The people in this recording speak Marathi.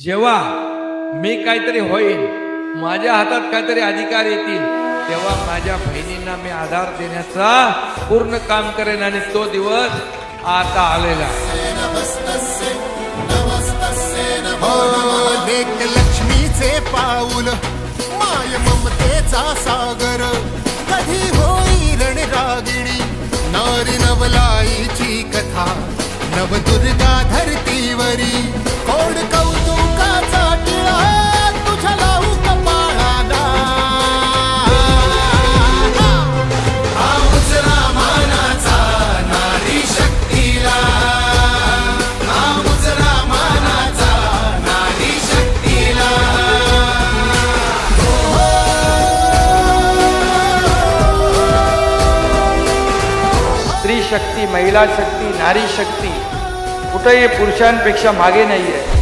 जेव्हा मी काहीतरी होईल, माझ्या हातात काहीतरी अधिकार येतील, तेव्हा माझ्या बहिणींना मी आधार देण्याचा पूर्ण काम करेन आणि तो दिवस आता आलेला. लेक लक्ष्मीचे पाऊल, माय ममतेचा सागर, कधी होई रणरागिणी, नारी नवलाईची कथा, नवदुर्गा धरतीवरी, कोड कौतुकाचा टिळा तुझ्या लावू कपाळाला. हा उजळा मानाचा नारी शक्तीला, हा उजळा मानाचा नारी शक्तीला. स्त्री शक्ती, महिला शक्ती, नारी शक्ती कुठेही पुरुषांपेक्षा मागे नाहीये.